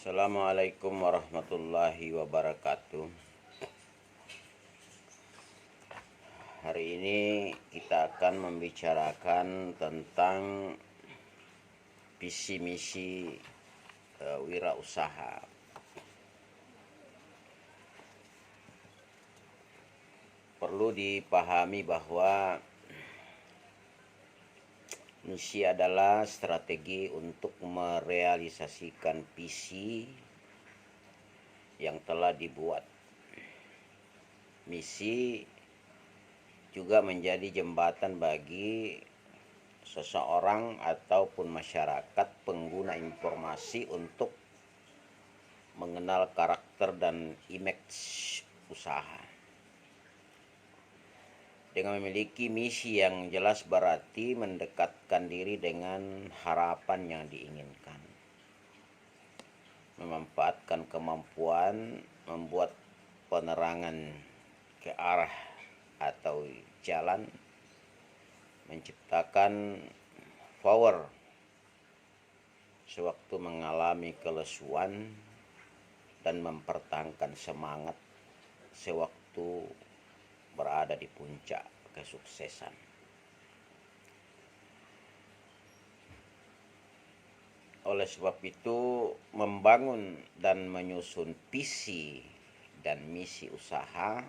Assalamualaikum warahmatullahi wabarakatuh. Hari ini kita akan membicarakan tentang visi misi wirausaha. Perlu dipahami bahwa misi adalah strategi untuk merealisasikan visi yang telah dibuat. Misi juga menjadi jembatan bagi seseorang ataupun masyarakat pengguna informasi untuk mengenal karakter dan image usaha. Dengan memiliki misi yang jelas berarti mendekatkan diri dengan harapan yang diinginkan. Memanfaatkan kemampuan membuat penerangan ke arah atau jalan, menciptakan power sewaktu mengalami kelesuan, dan mempertahankan semangat sewaktu berada di puncak kesuksesan. Oleh sebab itu, membangun dan menyusun visi dan misi usaha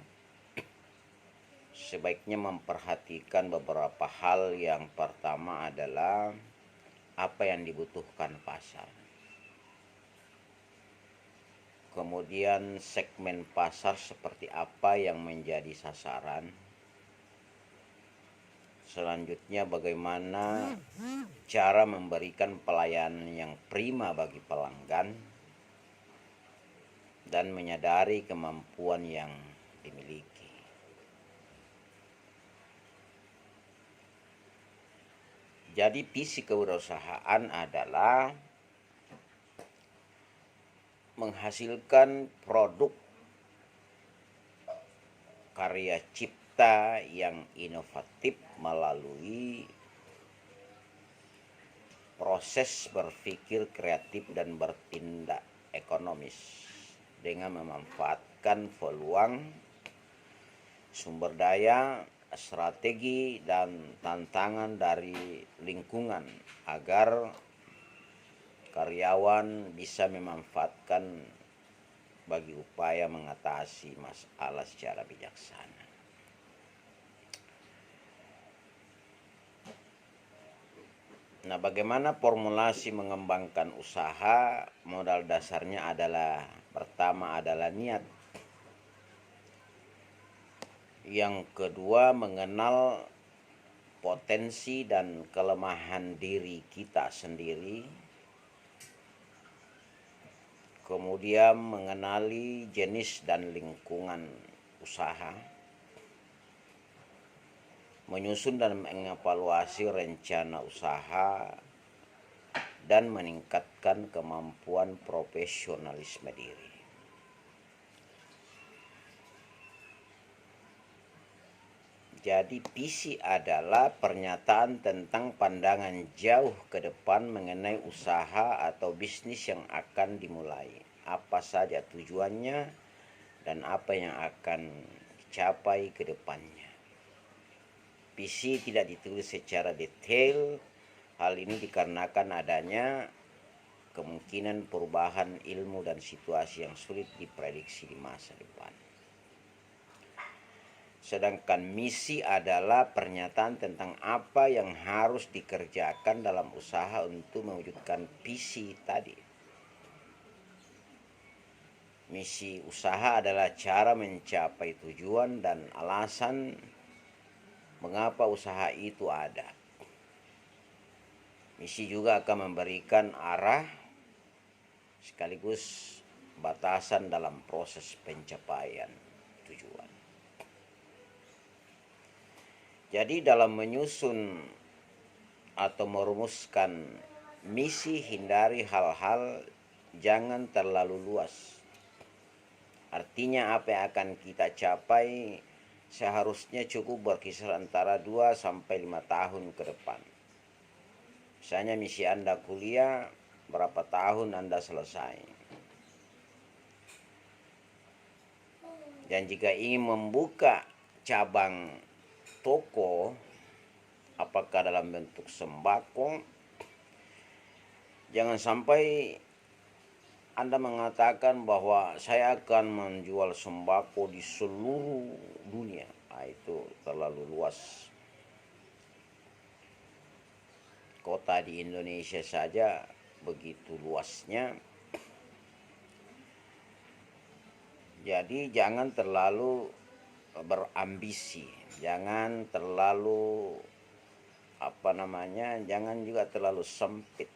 sebaiknya memperhatikan beberapa hal. Yang pertama adalah apa yang dibutuhkan pasar. Kemudian segmen pasar seperti apa yang menjadi sasaran. Selanjutnya bagaimana cara memberikan pelayanan yang prima bagi pelanggan dan menyadari kemampuan yang dimiliki. Jadi visi kewirausahaan adalah menghasilkan produk karya cipta yang inovatif melalui proses berpikir kreatif dan bertindak ekonomis dengan memanfaatkan peluang, sumber daya, strategi, dan tantangan dari lingkungan agar karyawan bisa memanfaatkan bagi upaya mengatasi masalah secara bijaksana. Nah, bagaimana formulasi mengembangkan usaha? Modal dasarnya adalah pertama adalah niat. Yang kedua, mengenal potensi dan kelemahan diri kita sendiri. Kemudian mengenali jenis dan lingkungan usaha. Menyusun dan mengevaluasi rencana usaha dan meningkatkan kemampuan profesionalisme diri. Jadi visi adalah pernyataan tentang pandangan jauh ke depan mengenai usaha atau bisnis yang akan dimulai. Apa saja tujuannya dan apa yang akan dicapai ke depannya. Visi tidak ditulis secara detail. Hal ini dikarenakan adanya kemungkinan perubahan ilmu dan situasi yang sulit diprediksi di masa depan. Sedangkan misi adalah pernyataan tentang apa yang harus dikerjakan dalam usaha untuk mewujudkan visi tadi. Misi usaha adalah cara mencapai tujuan dan alasan mengapa usaha itu ada. Misi juga akan memberikan arah sekaligus batasan dalam proses pencapaian tujuan. Jadi dalam menyusun atau merumuskan misi, hindari hal-hal jangan terlalu luas. Artinya apa yang akan kita capai seharusnya cukup berkisar antara 2 sampai 5 tahun ke depan. Misalnya misi Anda kuliah, berapa tahun Anda selesai. Dan jika ingin membuka cabang toko, apakah dalam bentuk sembako, jangan sampai Anda mengatakan bahwa saya akan menjual sembako di seluruh dunia. Nah, itu terlalu luas. Kota di Indonesia saja begitu luasnya. Jadi jangan terlalu berambisi, jangan terlalu jangan juga terlalu sempit.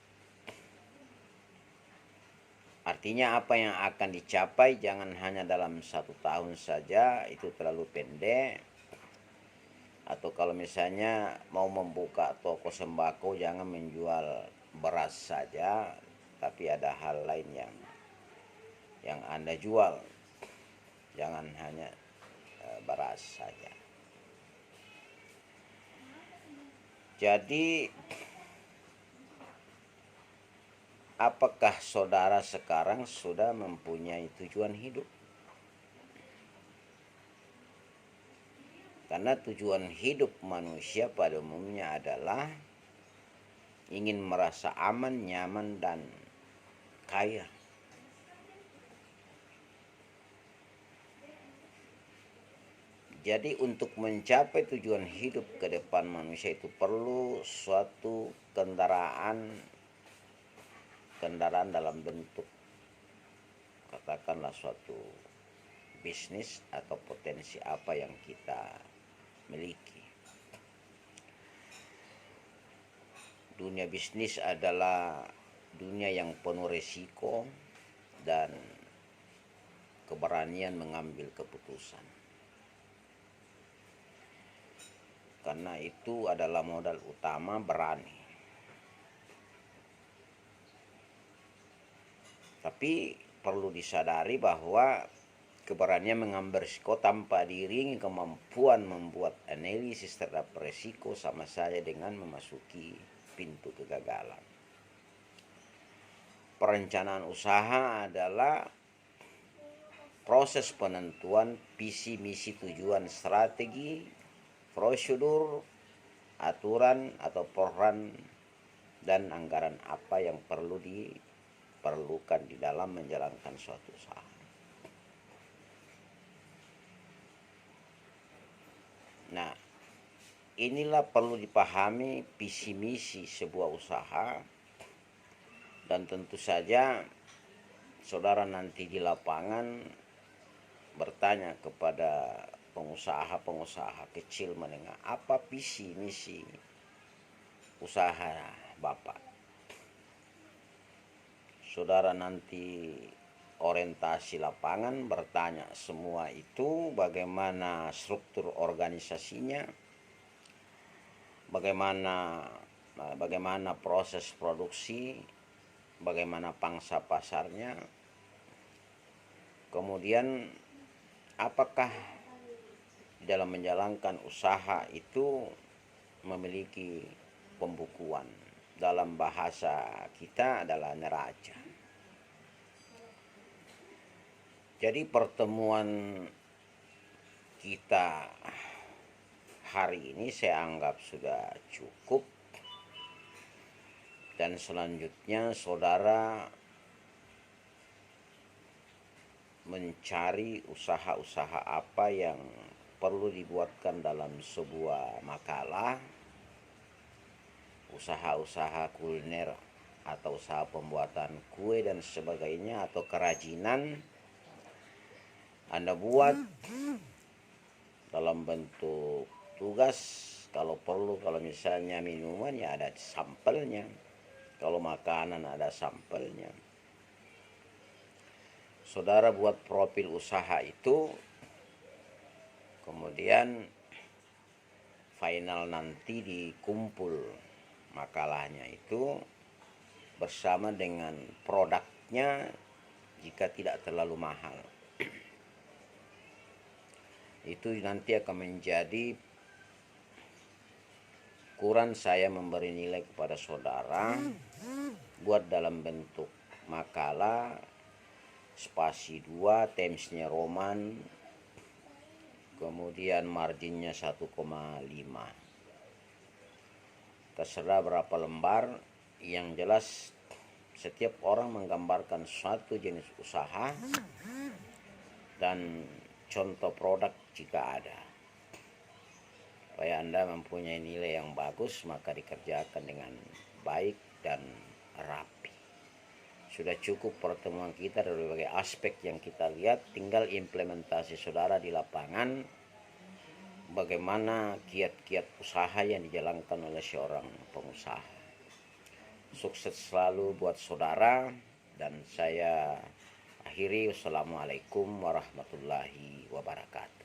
Artinya apa yang akan dicapai jangan hanya dalam 1 tahun saja, itu terlalu pendek. Atau kalau misalnya mau membuka toko sembako, jangan menjual beras saja, tapi ada hal lain yang Anda jual. Jangan hanya beras saja. Jadi apakah saudara sekarang sudah mempunyai tujuan hidup? Karena tujuan hidup manusia pada umumnya adalah ingin merasa aman, nyaman, dan kaya. Jadi untuk mencapai tujuan hidup ke depan manusia itu perlu suatu kendaraan dalam bentuk katakanlah suatu bisnis atau potensi apa yang kita miliki. Dunia bisnis adalah dunia yang penuh resiko dan keberanian mengambil keputusan. Karena itu adalah modal utama, berani. Tapi perlu disadari bahwa keberanian mengambil risiko tanpa diiringi kemampuan membuat analisis terhadap risiko sama saja dengan memasuki pintu kegagalan. Perencanaan usaha adalah proses penentuan visi, misi, tujuan, strategi, prosedur, aturan atau program dan anggaran apa yang perlu diperlukan di dalam menjalankan suatu usaha. Nah, inilah perlu dipahami visi misi sebuah usaha, dan tentu saja saudara nanti di lapangan bertanya kepada pengusaha kecil menengah, apa visi misi usaha Bapak? Saudara nanti orientasi lapangan bertanya semua itu, bagaimana struktur organisasinya, bagaimana proses produksi, bagaimana pangsa pasarnya, kemudian apakah dalam menjalankan usaha itu memiliki pembukuan, dalam bahasa kita adalah neraca. Jadi pertemuan kita hari ini saya anggap sudah cukup, dan selanjutnya saudara mencari usaha-usaha apa yang perlu dibuatkan dalam sebuah makalah, usaha-usaha kuliner atau usaha pembuatan kue dan sebagainya atau kerajinan Anda buat dalam bentuk tugas. Kalau perlu, kalau misalnya minuman ya ada sampelnya, kalau makanan ada sampelnya. Saudara buat profil usaha itu, kemudian final nanti dikumpul makalahnya itu bersama dengan produknya jika tidak terlalu mahal. Itu nanti akan menjadi ukuran saya memberi nilai kepada saudara buat dalam bentuk makalah spasi 2, timesnya Roman kemudian marginnya 1,5. Terserah berapa lembar, yang jelas setiap orang menggambarkan suatu jenis usaha dan contoh produk jika ada. Supaya Anda mempunyai nilai yang bagus, maka dikerjakan dengan baik dan rapi. Sudah cukup pertemuan kita dari berbagai aspek yang kita lihat, tinggal implementasi saudara di lapangan, bagaimana kiat-kiat usaha yang dijalankan oleh seorang pengusaha. Sukses selalu buat saudara, dan saya akhiri. Wassalamualaikum warahmatullahi wabarakatuh.